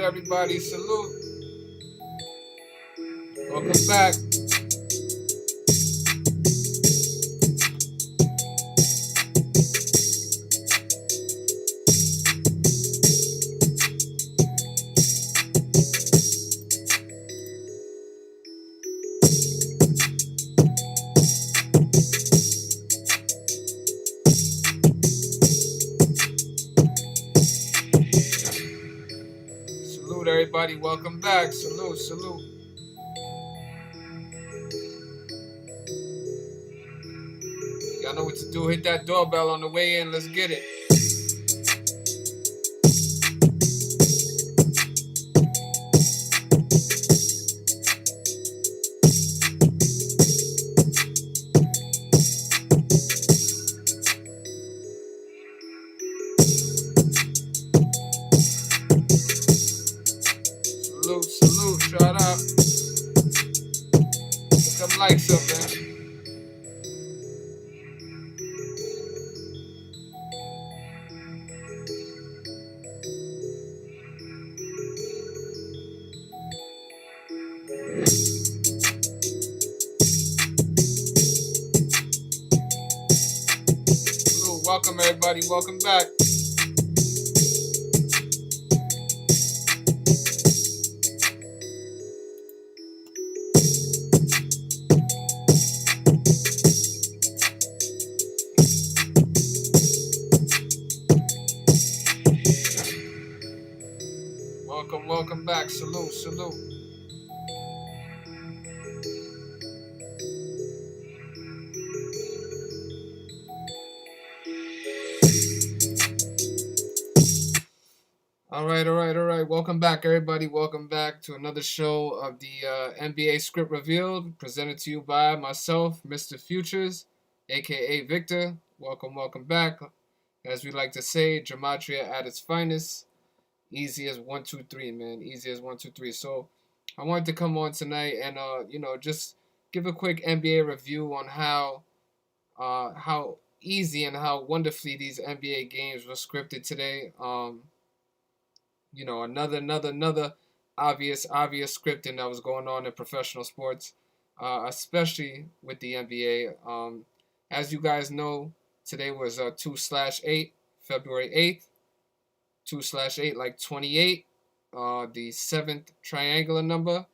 everybody. Salute. Welcome back. Salute, everybody. Welcome back. Salute, salute. Y'all know what to do. Hit that doorbell on the way in. Let's get it. Salute, salute. Shout out. Get them likes up, man. Salute. Welcome, everybody. Welcome back. Welcome back. Salute, salute. All right. Welcome back, everybody. Welcome back to another show of the NBA Script Revealed, presented to you by myself, Mr.Futures, aka Victor. Welcome back. As we like to say, gematria at its finest. Easy as 1, 2, 3, man. Easy as 1, 2, 3. So I wanted to come on tonight and just give a quick NBA review on how easy and how wonderfully these NBA games were scripted today. Another obvious scripting that was going on in professional sports, especially with the NBA. As you guys know, today was 2/8, February 8th. 2/8, like 28, the seventh triangular number,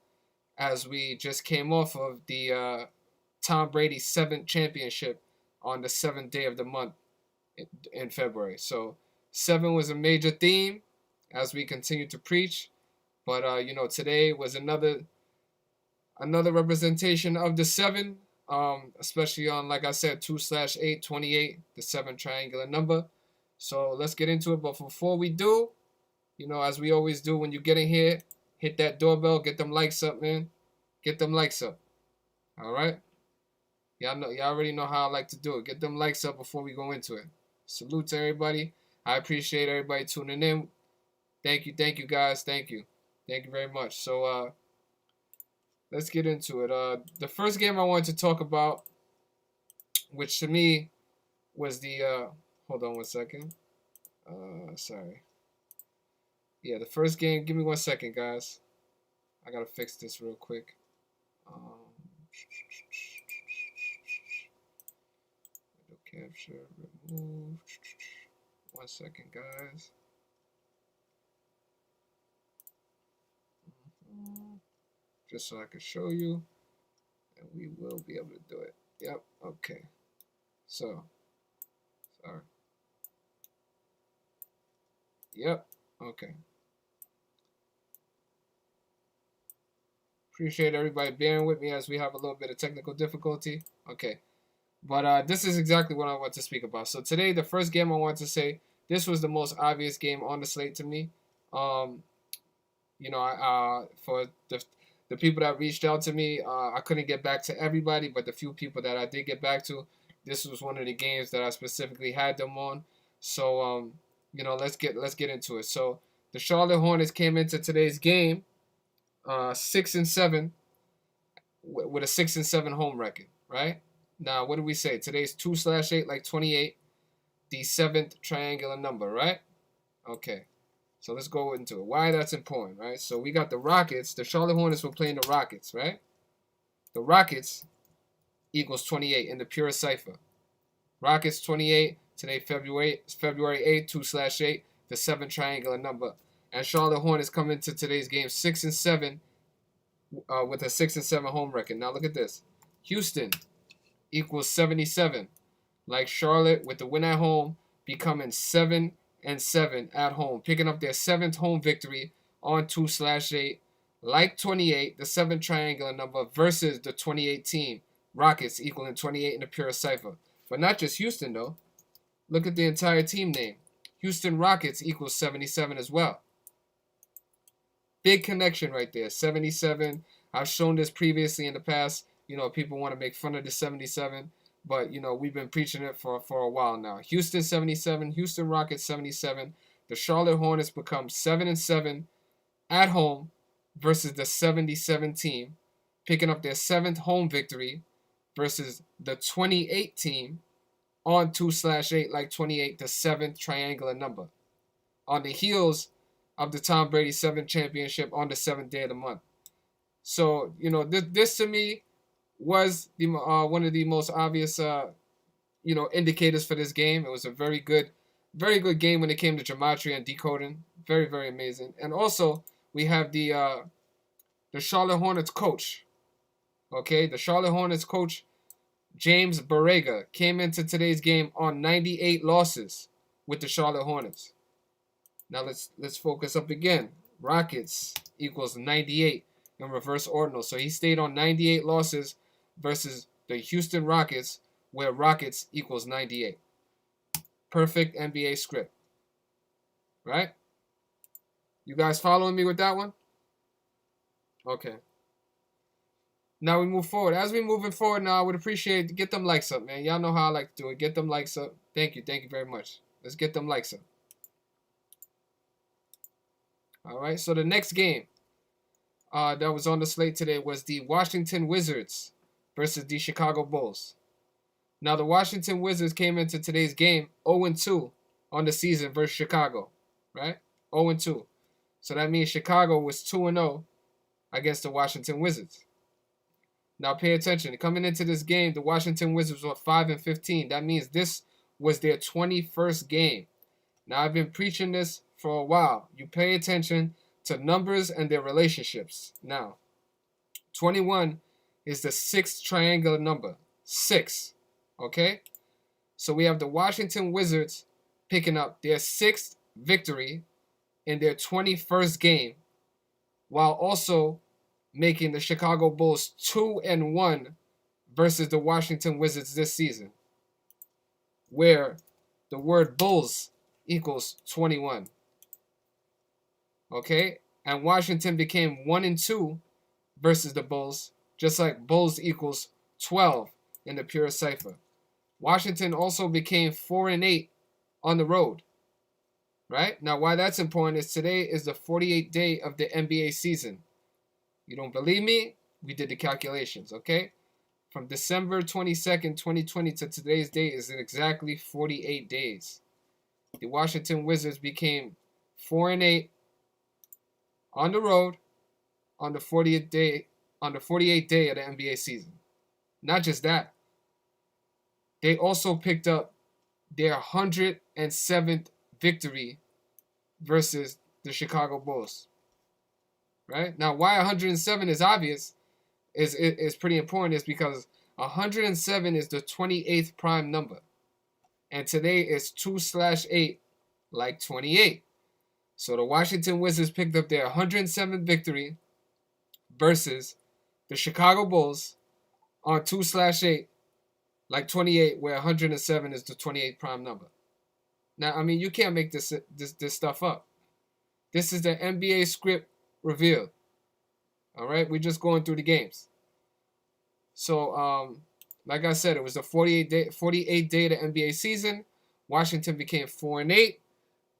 as we just came off of the Tom Brady 7th championship on the 7th day of the month in February. So 7 was a major theme as we continue to preach. But today was another representation of the 7, especially on, like I said, 2/8, 28, the 7th triangular number. So let's get into it. But before we do, as we always do, when you get in here, hit that doorbell, get them likes up, man. Get them likes up. All right? Y'all already know how I like to do it. Get them likes up before we go into it. Salute to everybody. I appreciate everybody tuning in. Thank you, guys. Thank you very much. So let's get into it. The first game I wanted to talk about, which to me was the hold on one second. Sorry. Yeah, the first game. Give me 1 second, guys. I gotta fix this real quick. Video capture, remove. 1 second, guys. Just so I can show you, and we will be able to do it. Yep. Okay. So, sorry. Yep. Okay. Appreciate everybody bearing with me as we have a little bit of technical difficulty. Okay. But this is exactly what I want to speak about. So today, the first game I want to say, this was the most obvious game on the slate to me. For the people that reached out to me, I couldn't get back to everybody, but the few people that I did get back to, this was one of the games that I specifically had them on. So let's get into it. So the Charlotte Hornets came into today's game 6-7 with a 6-7 home record, right? Now, what do we say? Today's 2/8, like 28, the 7th triangular number, right? Okay. So let's go into it. Why that's important, right? So we got the Rockets. The Charlotte Hornets were playing the Rockets, right? The Rockets equals 28 in the pure cipher. Rockets 28. Today, February 8th, 2/8, the 7 triangular number. And Charlotte Hornets come into today's game 6-7 with a 6-7 home record. Now look at this. Houston equals 77. Like Charlotte with the win at home, becoming 7-7 at home, picking up their 7th home victory on 2/8. Like 28, the 7 triangular number versus the 28 team. Rockets equaling 28 in the pure cipher. But not just Houston, though. Look at the entire team name. Houston Rockets equals 77 as well. Big connection right there. 77. I've shown this previously in the past. You know, people want to make fun of the 77. But, you know, we've been preaching it for a while now. Houston 77. Houston Rockets 77. The Charlotte Hornets become 7-7 at home versus the 77 team, picking up their 7th home victory versus the 28 team on 2/8, like 28, the 7th triangular number. On the heels of the Tom Brady 7th championship on the 7th day of the month. So, you know, this to me was the one of the most obvious, you know, indicators for this game. It was a very good game when it came to gematria and decoding. Very, very amazing. And also, we have the Charlotte Hornets coach. Okay, the Charlotte Hornets coach, James Borrega, came into today's game on 98 losses with the Charlotte Hornets. Now let's focus up again. Rockets equals 98 in reverse ordinal. So he stayed on 98 losses versus the Houston Rockets, where Rockets equals 98. Perfect NBA script. Right? You guys following me with that one? Okay. Now we move forward. As we moving forward now, I would appreciate get them likes up, man. Y'all know how I like to do it. Get them likes up. Thank you very much. Let's get them likes up. All right. So the next game that was on the slate today was the Washington Wizards versus the Chicago Bulls. Now the Washington Wizards came into today's game 0-2 on the season versus Chicago, right? 0-2. So that means Chicago was 2-0 against the Washington Wizards. Now pay attention. Coming into this game, the Washington Wizards were 5-15. That means this was their 21st game. Now I've been preaching this for a while. You pay attention to numbers and their relationships. Now, 21 is the 6th triangular number. 6. Okay? So we have the Washington Wizards picking up their 6th victory in their 21st game, while also making the Chicago Bulls 2-1 versus the Washington Wizards this season, where the word Bulls equals 21. Okay? And Washington became 1-2 versus the Bulls, just like Bulls equals 12 in the pure cipher. Washington also became 4-8 on the road. Right? Now, why that's important is today is the 48th day of the NBA season. You don't believe me? We did the calculations, okay? From December 22nd, 2020 to today's date is exactly 48 days. The Washington Wizards became 4-8 on the road on the 48th day of the NBA season. Not just that. They also picked up their 107th victory versus the Chicago Bulls. Right? Now, why 107 is obvious, is pretty important, is because 107 is the 28th prime number. And today is 2/8, like 28. So the Washington Wizards picked up their 107th victory versus the Chicago Bulls on 2/8, like 28, where 107 is the 28th prime number. Now, I mean, you can't make this stuff up. This is the NBA script revealed. All right, we're just going through the games. So, like I said, it was the 48th day of the NBA season. Washington became 4-8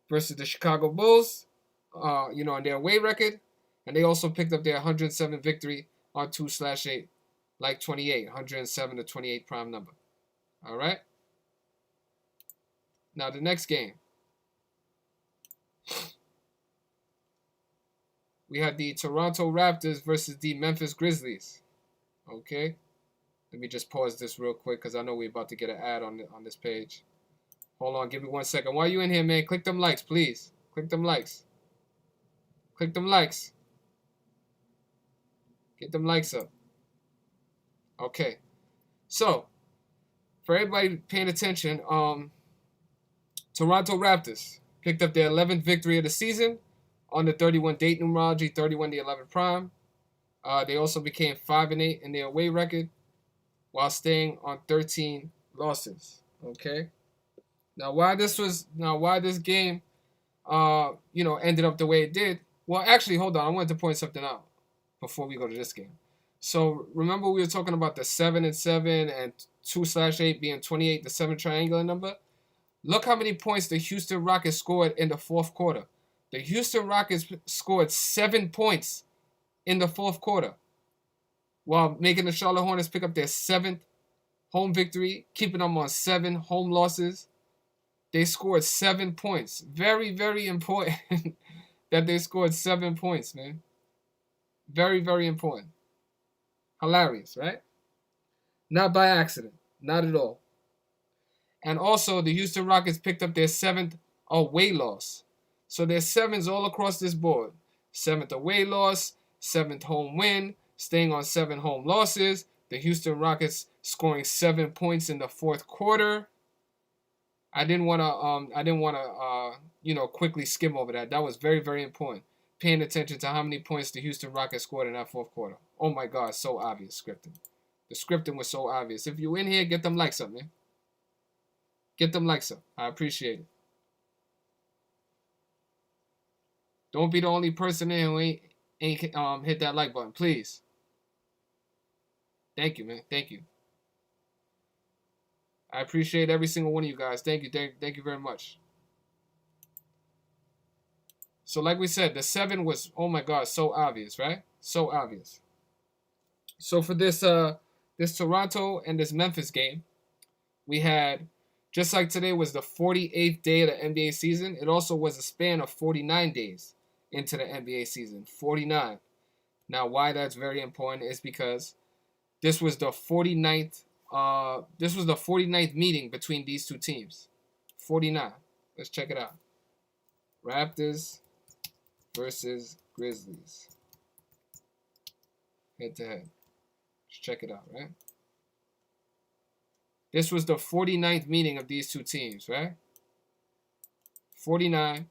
versus the Chicago Bulls, on their away record, and they also picked up their 107th victory on 2/8, like 28, 107 to 28 prime number. All right. Now the next game. we had the Toronto Raptors versus the Memphis Grizzlies. Okay, let me just pause this real quick because I know we're about to get an ad on this page. Hold on, give me 1 second. While you in here, man, click them likes, please. Click them likes. Click them likes. Get them likes up. Okay, so for everybody paying attention, Toronto Raptors picked up their 11th victory of the season on the 31 date numerology, 31 to 11 prime. They also became 5-8 in their away record while staying on 13 losses. Okay. Now why this game ended up the way it did. Well, actually, hold on. I wanted to point something out before we go to this game. So remember we were talking about the 7 and 7 and 2/8 being 28, the 7 triangular number. Look how many points the Houston Rockets scored in the fourth quarter. The Houston Rockets scored 7 points in the fourth quarter, while making the Charlotte Hornets pick up their 7th home victory, keeping them on 7 home losses. They scored 7 points. Very, very important that they scored 7 points, man. Very, very important. Hilarious, right? Not by accident. Not at all. And also, the Houston Rockets picked up their 7th away loss. So there's 7s all across this board. 7th away loss, 7th home win, staying on 7 home losses. The Houston Rockets scoring 7 points in the fourth quarter. I didn't want to quickly skim over that. That was very, very important. Paying attention to how many points the Houston Rockets scored in that fourth quarter. Oh my God, so obvious scripting. The scripting was so obvious. If you in here, get them likes up, man. Get them likes up. I appreciate it. Don't be the only person in who ain't hit that like button, please. Thank you, man. Thank you. I appreciate every single one of you guys. Thank you. Thank you very much. So like we said, the 7 was, oh my God, so obvious, right? So obvious. So for this Toronto and this Memphis game, we had, just like today was the 48th day of the NBA season, it also was a span of 49 days into the NBA season. 49. Now, why that's very important is because this was the 49th meeting between these two teams. 49. Let's check it out. Raptors versus Grizzlies. Head to head. Let's check it out, right? This was the 49th meeting of these two teams, right? 49.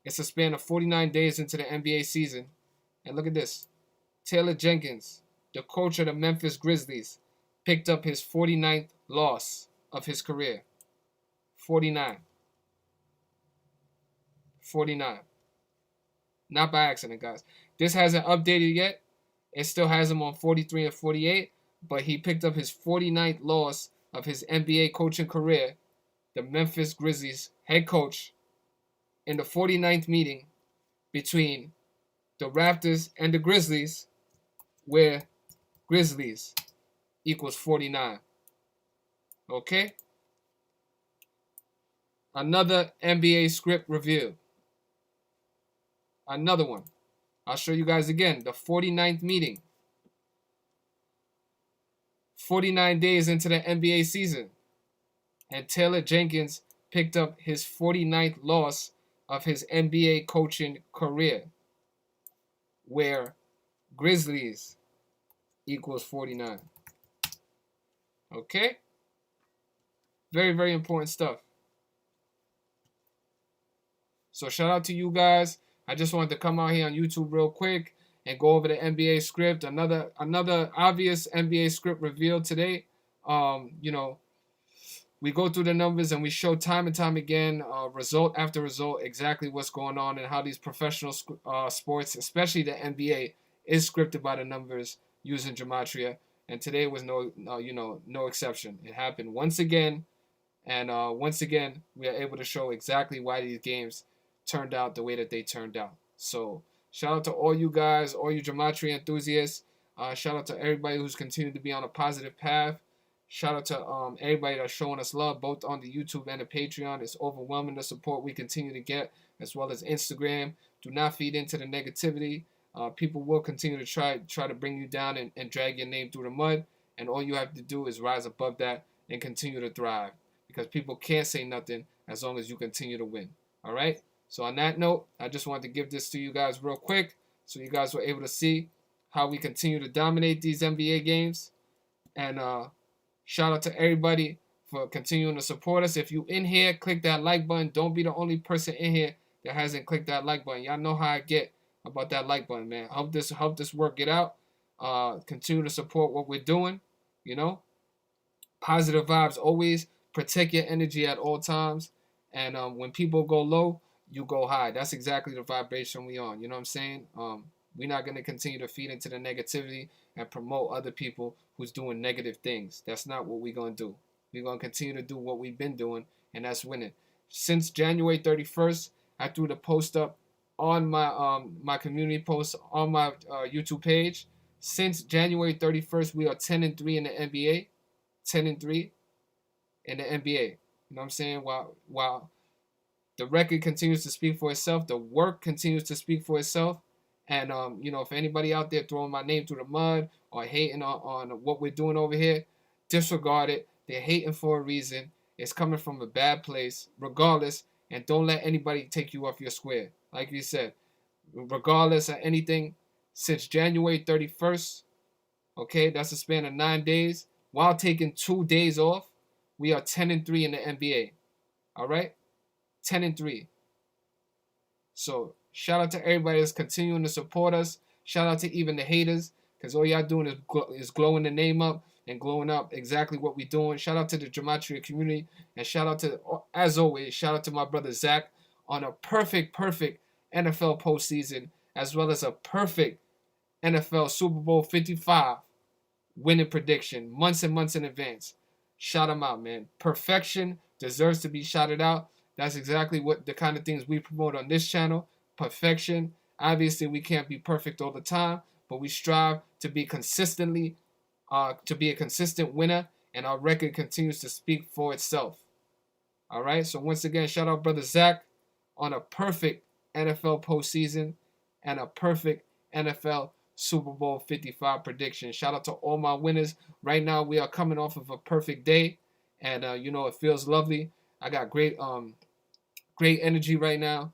It's a span of 49 days into the NBA season. And look at this. Taylor Jenkins, the coach of the Memphis Grizzlies, picked up his 49th loss of his career. 49. 49. Not by accident, guys. This hasn't updated yet. It still has him on 43 and 48, but he picked up his 49th loss of his NBA coaching career, the Memphis Grizzlies head coach, in the 49th meeting between the Raptors and the Grizzlies, where Grizzlies equals 49. Okay? Another NBA script review. Another one. I'll show you guys again. The 49th meeting. 49 days into the NBA season. And Taylor Jenkins picked up his 49th loss of his NBA coaching career, where Grizzlies equals 49. Okay? Very, very important stuff. So shout out to you guys. I just wanted to come out here on YouTube real quick and go over the NBA script. Another obvious NBA script revealed today. We go through the numbers and we show time and time again, result after result, exactly what's going on and how these professional sports, especially the NBA, is scripted by the numbers using gematria. And today was no exception. It happened once again, and once again we are able to show exactly why these games turned out the way that they turned out. So shout out to all you guys, all you gematria enthusiasts. Shout out to everybody who's continued to be on a positive path. Shout out to everybody that's showing us love, both on the YouTube and the Patreon. It's overwhelming the support we continue to get, as well as Instagram. Do not feed into the negativity. People will continue to try to bring you down and drag your name through the mud, and all you have to do is rise above that and continue to thrive, because people can't say nothing as long as you continue to win. All right. So on that note, I just wanted to give this to you guys real quick, so you guys were able to see how we continue to dominate these NBA games. And shout out to everybody for continuing to support us. If you in here, click that like button. Don't be the only person in here that hasn't clicked that like button. Y'all know how I get about that like button, man. Help this work get out. Continue to support what we're doing. You know, positive vibes always. Protect your energy at all times. And when people go low, you go high. That's exactly the vibration we on. You know what I'm saying? We're not going to continue to feed into the negativity and promote other people who's doing negative things. That's not what we're going to do. We're going to continue to do what we've been doing, and that's winning. Since January 31st, I threw the post up on my community post on my YouTube page. Since January 31st, we are 10-3 in the NBA. 10-3 in the NBA. You know what I'm saying? While the record continues to speak for itself, the work continues to speak for itself. And if anybody out there throwing my name through the mud or hating on what we're doing over here, disregard it. They're hating for a reason. It's coming from a bad place, regardless. And don't let anybody take you off your square. Like you said, regardless of anything, since January 31st, okay, that's a span of 9 days. While taking 2 days off, we are 10-3 in the NBA. All right, 10-3. So shout out to everybody that's continuing to support us. Shout out to even the haters, because all y'all doing is glowing the name up and glowing up exactly what we're doing. Shout out to the Gematria community, and shout out to, as always, shout out to my brother Zach on a perfect NFL postseason, as well as a perfect NFL Super Bowl 55 winning prediction months and months in advance. Shout him out, man. Perfection deserves to be shouted out. That's exactly what the kind of things we promote on this channel. Perfection. Obviously, we can't be perfect all the time, but we strive to be consistently, to be a consistent winner, and our record continues to speak for itself. All right. So once again, shout out brother Zach on a perfect NFL postseason and a perfect NFL Super Bowl 55 prediction. Shout out to all my winners. Right now, we are coming off of a perfect day, and it feels lovely. I got great energy right now.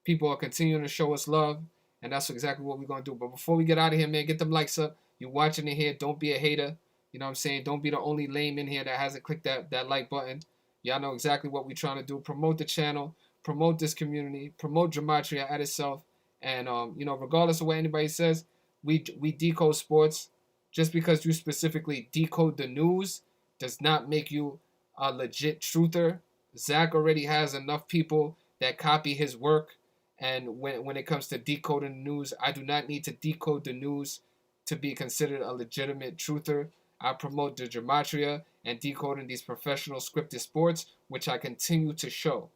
People are continuing to show us love, and that's exactly what we're gonna do. But before we get out of here, man, get them likes up. You're watching it here. Don't be a hater. You know what I'm saying? Don't be the only lame in here that hasn't clicked that like button. Y'all know exactly what we're trying to do. Promote the channel, promote this community, promote Gematria at itself, and regardless of what anybody says, we decode sports. Just because you specifically decode the news does not make you a legit truther. Zach already has enough people that copy his work, and when it comes to decoding the news, I do not need to decode the news to be considered a legitimate truther. I promote the Gematria and decoding these professional scripted sports, which I continue to show.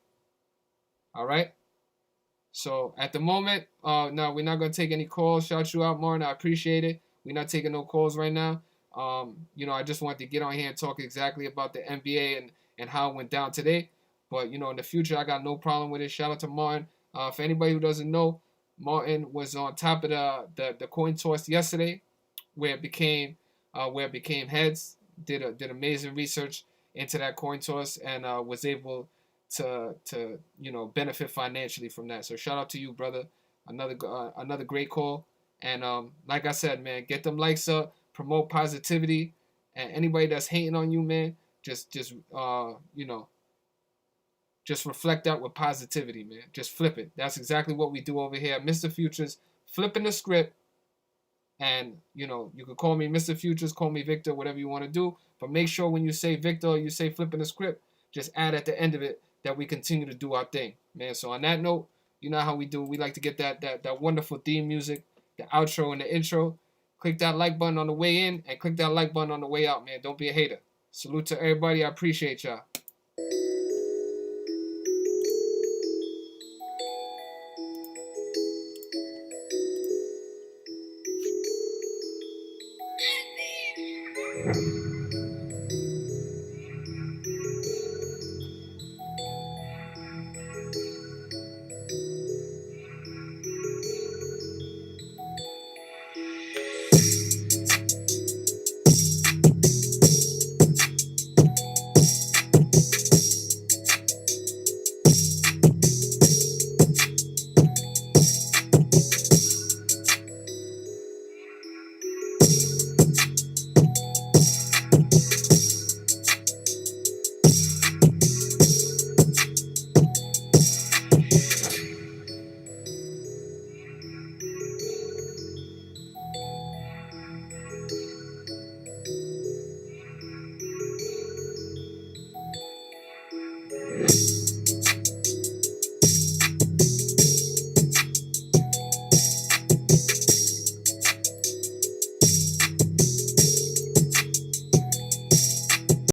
All right? So at the moment, no, we're not going to take any calls. Shout you out, Martin. I appreciate it. We're not taking no calls right now. I just wanted to get on here and talk exactly about the NBA and how it went down today. But, in the future, I got no problem with it. Shout out to Martin. For anybody who doesn't know, Martin was on top of the coin toss yesterday, where it became heads. Did amazing research into that coin toss and was able to benefit financially from that. So shout out to you, brother. Another great call. And like I said, man, get them likes up, promote positivity, and anybody that's hating on you, man, just reflect that with positivity, man. Just flip it. That's exactly what we do over here at Mr.Futures, flipping the script. And, you can call me Mr. Futures, call me Victor, whatever you want to do. But make sure when you say Victor or you say flipping the script, just add at the end of it that we continue to do our thing, man. So on that note, you know how we do. We like to get that wonderful theme music, the outro and the intro. Click that like button on the way in and click that like button on the way out, man. Don't be a hater. Salute to everybody. I appreciate y'all.